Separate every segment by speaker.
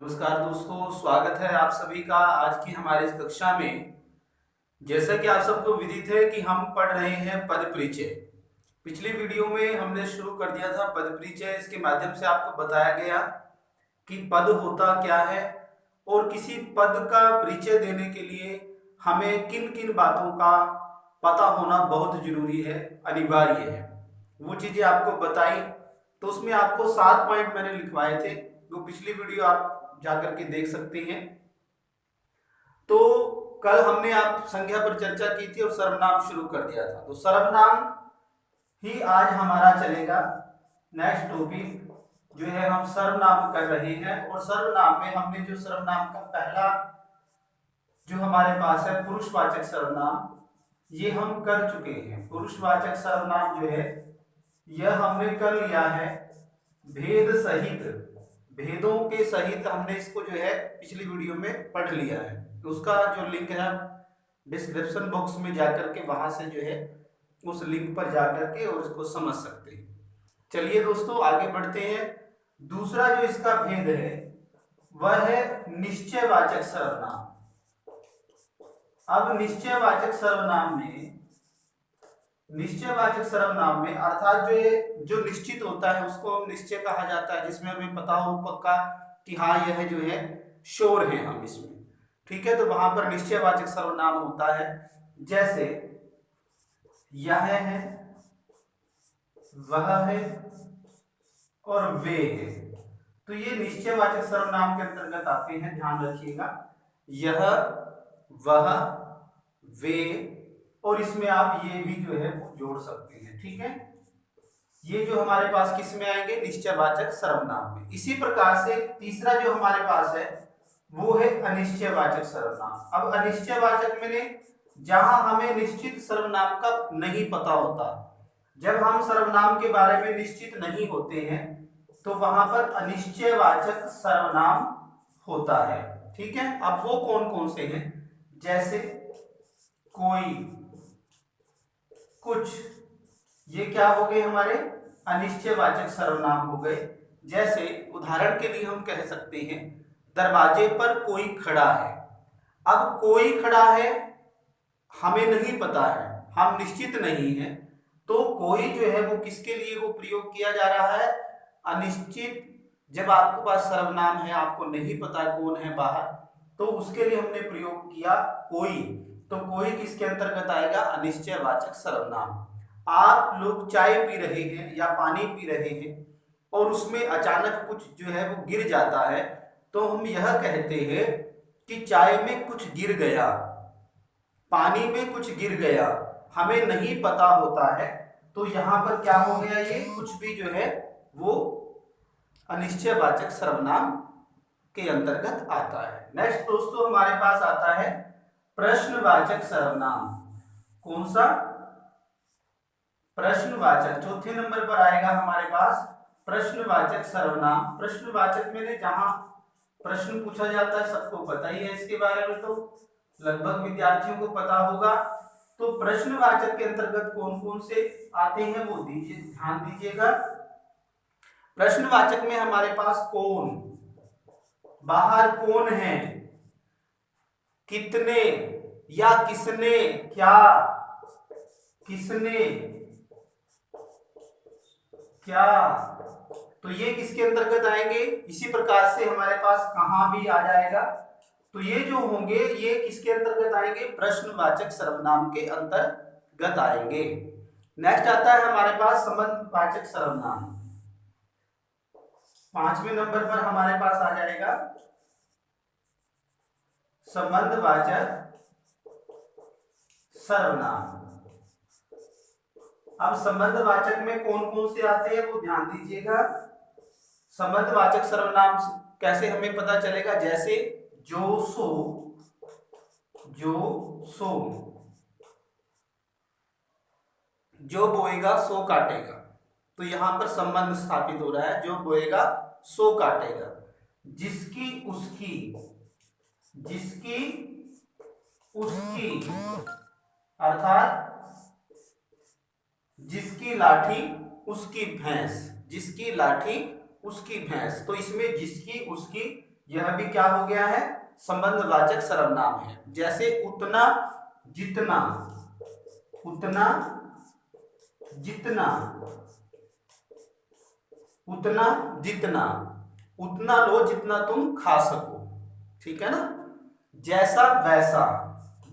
Speaker 1: नमस्कार दोस्तों, स्वागत है आप सभी का आज की हमारी इस कक्षा में। जैसा कि आप सबको विदित है कि हम पढ़ रहे हैं पद परिचय। पिछली वीडियो में हमने शुरू कर दिया था पद परिचय। इसके माध्यम से आपको बताया गया कि पद होता क्या है और किसी पद का परिचय देने के लिए हमें किन किन बातों का पता होना बहुत जरूरी है, अनिवार्य है। वो चीजें आपको बताई। तो उसमें आपको 7 पॉइंट मैंने लिखवाए थे, वो पिछली वीडियो आप जाकर के देख सकते हैं। तो कल हमने आप संज्ञा पर चर्चा की थी और सर्वनाम शुरू कर दिया था। तो सर्वनाम ही आज हमारा चलेगा। नेक्स्ट टॉपिक जो है हम सर्वनाम कर रहे हैं, और सर्वनाम में हमने जो सर्वनाम का पहला जो हमारे पास है पुरुषवाचक सर्वनाम, ये हम कर चुके हैं। पुरुषवाचक सर्वनाम जो है यह हमने कर लिया है भेद सहित, भेदों के सहित हमने इसको जो है पिछली वीडियो में पढ़ लिया है। तो उसका जो लिंक है डिस्क्रिप्शन बॉक्स में जाकर के वहां से जो है उस लिंक पर जाकर के और इसको समझ सकते हैं। चलिए दोस्तों आगे बढ़ते हैं। दूसरा जो इसका भेद है वह है निश्चयवाचक सर्वनाम। अब निश्चयवाचक सर्वनाम में अर्थात जो निश्चित होता है उसको हम निश्चय कहा जाता है, जिसमें हमें पता हो पक्का कि हाँ यह जो है श्योर है हम इसमें। ठीक है, तो वहां पर निश्चयवाचक सर्वनाम होता है। जैसे यह है, वह है और वे है। तो ये निश्चयवाचक सर्वनाम के अंतर्गत आते हैं, ध्यान रखिएगा। यह, वह, वे, और इसमें आप ये भी जो है वो जोड़ सकते हैं। ठीक है, ये जो हमारे पास किस में आएंगे, निश्चयवाचक सर्वनाम में। इसी प्रकार से तीसरा जो हमारे पास है वो है अनिश्चयवाचक सर्वनाम। अब अनिश्चयवाचक में जहां हमें निश्चित सर्वनाम का नहीं पता होता, जब हम सर्वनाम के बारे में निश्चित नहीं होते हैं तो वहां पर अनिश्चयवाचक सर्वनाम होता है। ठीक है, अब वो कौन कौन से हैं, जैसे कोई, कुछ, ये क्या हो गए हमारे अनिश्चयवाचक सर्वनाम हो गए। जैसे उदाहरण के लिए हम कह सकते हैं दरवाजे पर कोई खड़ा है। अब कोई खड़ा है हमें नहीं पता है, हम निश्चित नहीं है, तो कोई जो है वो किसके लिए वो प्रयोग किया जा रहा है, अनिश्चित। जब आपके पास सर्वनाम है, आपको नहीं पता कौन है बाहर, तो उसके लिए हमने प्रयोग किया कोई। तो कोई किसके अंतर्गत आएगा, अनिश्चयवाचक सर्वनाम। आप लोग चाय पी रहे हैं या पानी पी रहे हैं और उसमें अचानक कुछ जो है वो गिर जाता है, तो हम यह कहते हैं कि चाय में कुछ गिर गया, पानी में कुछ गिर गया, हमें नहीं पता होता है। तो यहां पर क्या हो गया, ये कुछ भी जो है वो अनिश्चयवाचक सर्वनाम के अंतर्गत आता है। नेक्स्ट दोस्तों हमारे पास आता है प्रश्नवाचक सर्वनाम। कौन सा, प्रश्नवाचक, चौथे नंबर पर आएगा हमारे पास प्रश्नवाचक सर्वनाम। प्रश्नवाचक में जहां प्रश्न पूछा जाता है, सबको पता ही है इसके बारे में, तो लगभग विद्यार्थियों को पता होगा। तो प्रश्नवाचक के अंतर्गत कौन कौन से आते हैं वो दीजिए, ध्यान दीजिएगा। प्रश्नवाचक में हमारे पास कौन, बाहर कौन है, कितने या किसने, क्या, किसने, क्या, तो ये किसके अंतर्गत आएंगे। इसी प्रकार से हमारे पास कहां भी आ जाएगा। तो ये जो होंगे ये किसके अंतर्गत आएंगे, प्रश्नवाचक सर्वनाम के अंतर्गत आएंगे। नेक्स्ट आता है हमारे पास संबंधवाचक सर्वनाम। 5वें नंबर पर हमारे पास आ जाएगा संबंधवाचक सर्वनाम। अब संबंधवाचक में कौन कौन से आते हैं वो ध्यान दीजिएगा। संबंधवाचक सर्वनाम कैसे हमें पता चलेगा, जैसे जो सो, जो सो, जो बोएगा सो काटेगा। तो यहां पर संबंध स्थापित हो रहा है, जो बोएगा सो काटेगा। जिसकी उसकी, जिसकी उसकी, अर्थात जिसकी लाठी उसकी भैंस, जिसकी लाठी उसकी भैंस। तो इसमें जिसकी उसकी यह भी क्या हो गया है, संबंधवाचक सर्वनाम है। जैसे उतना, जितना, उतना, जितना, उतना, जितना, उतना लो जितना तुम खा सको, ठीक है ना। जैसा वैसा,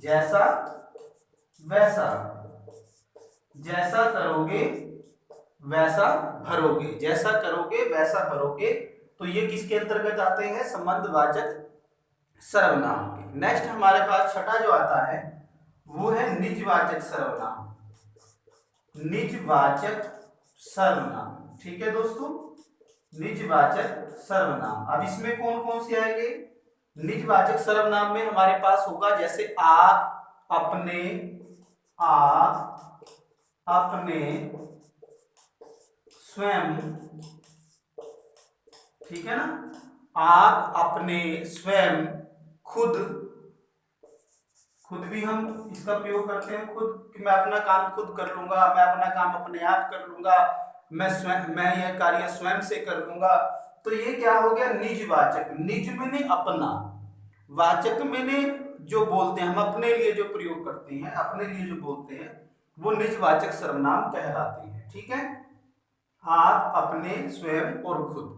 Speaker 1: जैसा वैसा, जैसा करोगे वैसा भरोगे, जैसा करोगे वैसा भरोगे, तो ये किसके अंतर्गत आते हैं, संबंधवाचक सर्वनाम के। नेक्स्ट हमारे पास छठा जो आता है वो है निजवाचक सर्वनाम, निजवाचक सर्वनाम, ठीक है दोस्तों, निजवाचक सर्वनाम। अब इसमें कौन कौन से आएंगे, निजवाचक सर्वनाम में हमारे पास होगा जैसे आप, अपने, आप, अपने, स्वयं, ठीक है ना, आप, अपने, स्वयं, खुद, खुद भी हम इसका प्रयोग करते हैं, खुद कि मैं अपना काम खुद कर लूंगा, मैं अपना काम अपने आप कर लूंगा, मैं स्वयं, मैं यह कार्य स्वयं से कर लूंगा। तो ये क्या हो गया, निजवाचक, निज मैंने अपना, वाचक मैंने जो बोलते हैं, हम अपने लिए जो प्रयोग करते हैं, अपने लिए जो बोलते हैं, वो निजवाचक सर्वनाम कहलाते हैं, ठीक है। आप, अपने, स्वयं और खुद,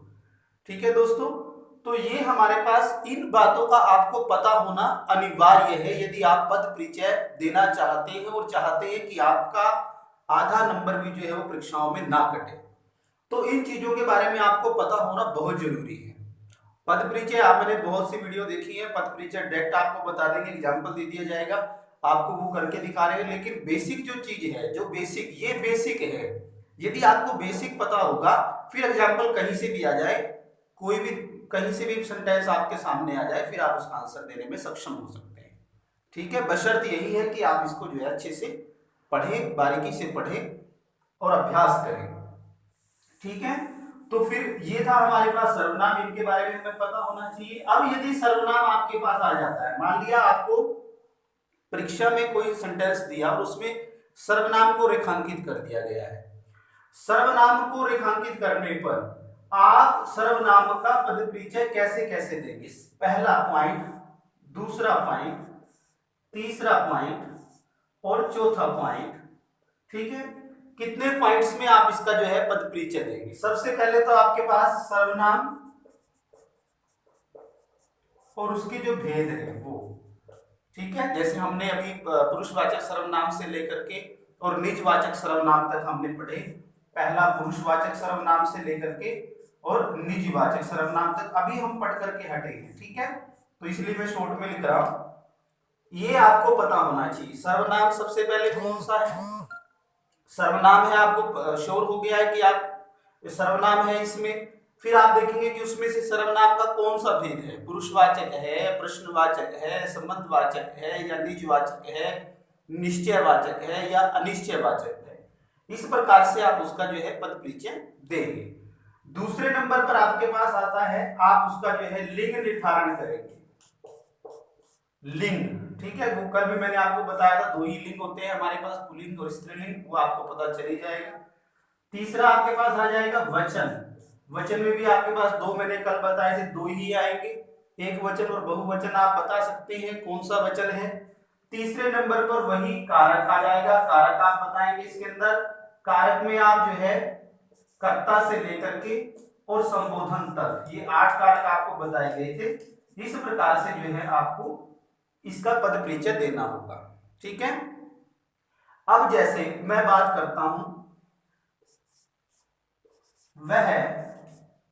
Speaker 1: ठीक है दोस्तों। तो ये हमारे पास इन बातों का आपको पता होना अनिवार्य है यदि आप पद परिचय देना चाहते हैं और चाहते हैं कि आपका आधा नंबर भी जो है वो परीक्षाओं में ना कटे। तो इन चीजों के बारे में आपको पता होना बहुत जरूरी है। पद परिचय आपने बहुत सी वीडियो देखी है, पद परिचय डायरेक्ट आपको बता देंगे, एग्जाम्पल दे दिया जाएगा, आपको वो करके दिखा रहे हैं। लेकिन बेसिक जो चीज है, जो बेसिक, ये बेसिक है, यदि आपको बेसिक पता होगा, फिर एग्जाम्पल कहीं से भी आ जाए, कोई भी कहीं से भी सेंटेंस आपके सामने आ जाए, फिर आप उसका आंसर देने में सक्षम हो सकते हैं, ठीक है। बशर्त यही है कि आप इसको जो है अच्छे से पढ़ें, बारीकी से पढ़ें और अभ्यास करें, ठीक है। तो फिर ये था हमारे पास सर्वनाम, इनके बारे में हमें पता होना चाहिए। अब यदि सर्वनाम आपके पास आ जाता है, मान लिया आपको परीक्षा में कोई सेंटेंस दिया और उसमें सर्वनाम को रेखांकित कर दिया गया है, सर्वनाम को रेखांकित करने पर आप सर्वनाम का पद परिचय कैसे कैसे देंगे, पहला पॉइंट, दूसरा पॉइंट, तीसरा पॉइंट और चौथा पॉइंट, ठीक है। कितने पॉइंट्स में आप इसका जो है पद परिचय देंगे। सबसे पहले तो आपके पास सर्वनाम और उसके जो भेद है वो, ठीक है। जैसे हमने अभी पुरुषवाचक सर्वनाम से लेकर के और निजवाचक सर्वनाम तक हमने पढ़े, पहला पुरुषवाचक सर्वनाम से लेकर के और निजवाचक सर्वनाम तक अभी हम पढ़ करके हटे हैं, ठीक है। तो इसलिए मैं शॉर्ट में लिख रहा हूं, ये आपको पता होना चाहिए। सर्वनाम सबसे पहले कौन सा है, सर्वनाम है, आपको श्योर हो गया है कि आप सर्वनाम है इसमें। फिर आप देखेंगे कि उसमें से सर्वनाम का कौन सा भेद है, पुरुषवाचक है, प्रश्नवाचक है, संबंधवाचक है या निजवाचक है, निश्चयवाचक है या अनिश्चयवाचक है। इस प्रकार से आप उसका जो है पद परिचय देंगे। दूसरे नंबर पर आपके पास आता है, आप उसका जो है लिंग निर्धारण करेंगे, लिंग, ठीक है। वो कल भी मैंने आपको बताया था, दो ही लिंग होते हैं हमारे पास, पुल्लिंग और स्त्रीलिंग, वो आपको पता चल ही जाएगा। तीसरा आपके पास आ जाएगा वचन, वचन में भी आपके पास दो मैंने कल बताए थे, दो ही आएंगे, एक वचन और बहुवचन। आप बता सकते हैं कौन सा वचन है। तीसरे नंबर पर वही कारक आ जाएगा, कारक आप बताएंगे इसके अंदर। कारक में आप जो है कर्ता से लेकर के और संबोधन तक, ये 8 कारक आपको बताए गए थे। इस प्रकार से जो है आपको इसका पद परिचय देना होगा, ठीक है। अब जैसे मैं बात करता हूं, वह,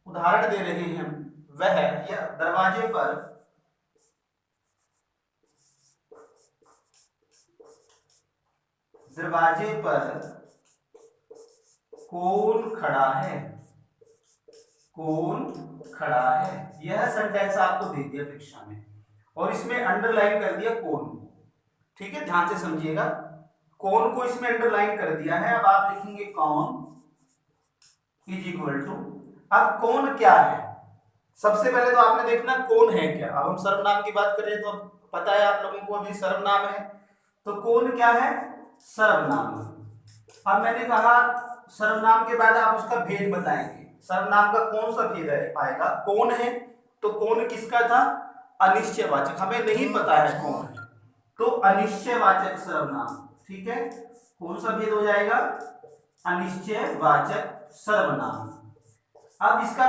Speaker 1: उदाहरण दे रहे हैं हम, वह या दरवाजे पर कौन खड़ा है, कौन खड़ा है, यह सेंटेंस आपको दे दिया परीक्षा में और इसमें अंडरलाइन कर दिया कौन, ठीक है। ध्यान से समझिएगा, कौन को इसमें अंडरलाइन कर दिया है। अब आप लिखेंगे कौन इज इक्वल टू, अब कौन क्या है, सबसे पहले तो आपने देखना कौन है क्या। अब हम सर्वनाम की बात कर रहे हैं तो पता है आप लोगों को अभी सर्वनाम है, तो कौन क्या है, सर्वनाम। अब मैंने कहा सर्वनाम के बाद आप उसका भेद बताएंगे, सर्वनाम का कौन सा भेद है आएगा, कौन है तो कौन किसका था? अनिश्चयवाचक, हमें नहीं पता है कौन है, तो अनिश्चयवाचक सर्वनाम। ठीक है, कौन सा भेद हो जाएगा? अनिश्चयवाचक सर्वनाम। अब इसका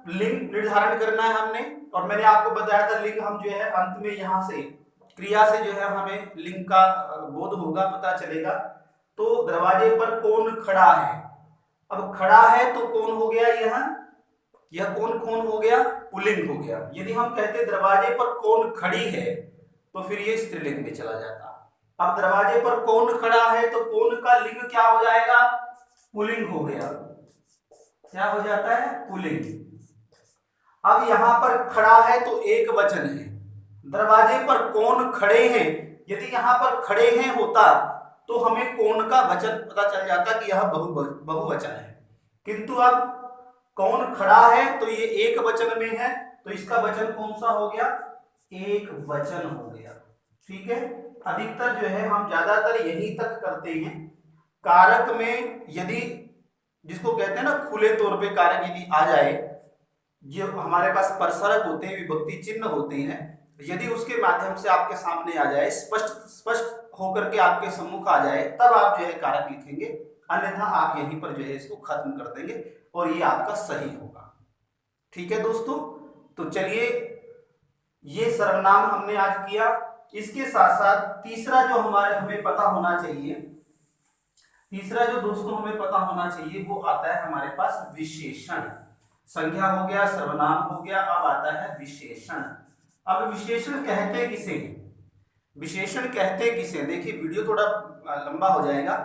Speaker 1: लिंग निर्धारण करना है हमने, और मैंने आपको बताया था लिंग हम जो है अंत में यहां से क्रिया से जो है हमें लिंग का बोध होगा, पता चलेगा। तो दरवाजे पर कौन खड़ा है, अब खड़ा है तो कौन हो गया? यह कौन कौन हो गया? पुल्लिंग हो गया। यदि हम कहते दरवाजे पर कौन खड़ी है तो फिर ये स्त्रीलिंग में चला जाता। अब दरवाजे पर कौन खड़ा है तो कौन का लिंग क्या हो जाएगा? पुल्लिंग हो गया। क्या हो जाता है? पुल्लिंग। अब यहां पर खड़ा है तो एक वचन है, दरवाजे पर कौन खड़े हैं, यदि यहां पर खड़े हैं होता तो हमें कौन का वचन पता चल जाता कि यह बहुवचन है। किंतु अब कौन खड़ा है तो ये एक वचन में है, तो इसका वचन कौन सा हो गया? एक वचन हो गया। ठीक है, अधिकतर जो है हम ज्यादातर यही तक करते हैं। कारक में यदि जिसको कहते हैं ना खुले तौर पे कारक यदि आ जाए, जो हमारे पास परसरक होते हैं, विभक्ति चिन्ह होते हैं, यदि उसके माध्यम से आपके सामने आ जाए, स्पष्ट स्पष्ट होकर के आपके सम्मुख आ जाए, तब आप जो है कारक लिखेंगे, अन्यथा आप यहीं पर जो है इसको खत्म कर देंगे और ये आपका सही होगा। ठीक है दोस्तों, तो चलिए ये सर्वनाम हमने आज किया। इसके साथ साथ तीसरा जो हमें पता होना चाहिए, तीसरा जो दोस्तों हमें पता होना चाहिए वो आता है हमारे पास विशेषण। संज्ञा हो गया, सर्वनाम हो गया, अब आता है विशेषण। अब विशेषण कहते किसे हैं? विशेषण कहते किसे? देखिए वीडियो थोड़ा लंबा हो जाएगा,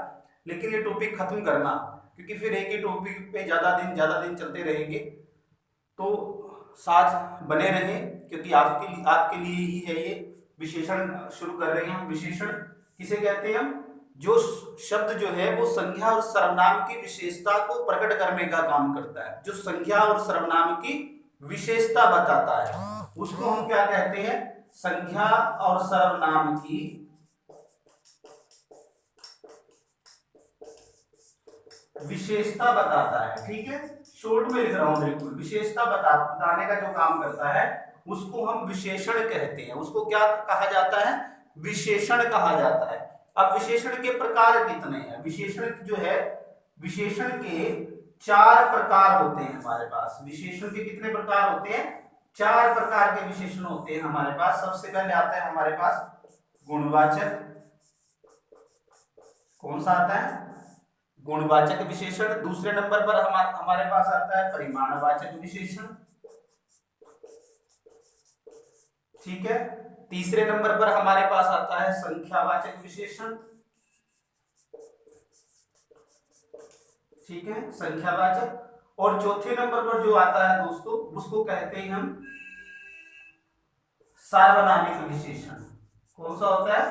Speaker 1: लेकिन ये टॉपिक खत्म करना, क्योंकि फिर एक ही टॉपिक पे ज्यादा दिन चलते रहेंगे, तो साथ बने रहें, क्योंकि आपके लिए ही है ये विशेषण शुरू कर रहे हैं हम। विशेषण किसे कहते हैं? हम जो शब्द जो है वो संज्ञा और सर्वनाम की विशेषता को प्रकट करने का काम करता है, जो संज्ञा और सर्वनाम की विशेषता बताता है, उसको हम क्या कहते हैं? संज्ञा और सर्वनाम की विशेषता बताता है। ठीक है, शॉर्ट में लिख रहा हूं, बिल्कुल विशेषता बताने का जो काम करता है उसको हम विशेषण कहते हैं। उसको क्या कहा जाता है? विशेषण कहा जाता है। अब विशेषण के प्रकार कितने हैं? विशेषण जो है, विशेषण के 4 प्रकार होते हैं हमारे पास। विशेषण के कितने प्रकार होते हैं? 4 प्रकार के विशेषण होते हैं हमारे पास। सबसे पहले आता है हमारे पास गुणवाचक। कौन सा आता है? गुणवाचक विशेषण। दूसरे नंबर पर हमारे पास आता है परिमाणवाचक विशेषण। ठीक है, तीसरे नंबर पर हमारे पास आता है संख्यावाचक विशेषण। ठीक है, संख्यावाचक। और चौथे नंबर पर जो आता है दोस्तों, उसको कहते हैं हम सार्वनामिक विशेषण। कौन सा होता है?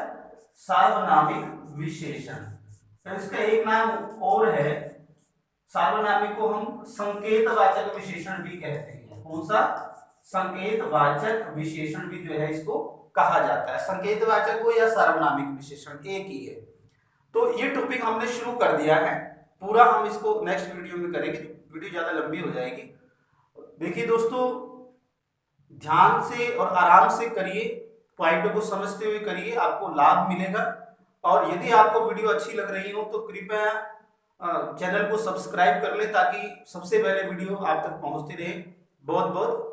Speaker 1: सार्वनामिक विशेषण। तो इसका एक नाम और है, सार्वनामिक को हम संकेतवाचक विशेषण भी कहते हैं। कौन सा? संकेतवाचक विशेषण भी जो है इसको कहा जाता है। संकेतवाचक हो या सार्वनामिक विशेषण एक ही है। तो ये टॉपिक हमने शुरू कर दिया है, पूरा हम इसको नेक्स्ट वीडियो में करेंगे, वीडियो ज्यादा लंबी हो जाएगी। देखिए दोस्तों, ध्यान से और आराम से करिए, पॉइंटों को समझते हुए करिए, आपको लाभ मिलेगा। और यदि आपको वीडियो अच्छी लग रही हो तो कृपया चैनल को सब्सक्राइब कर ले, ताकि सबसे पहले वीडियो आप तक पहुंचती रहे। बहुत बहुत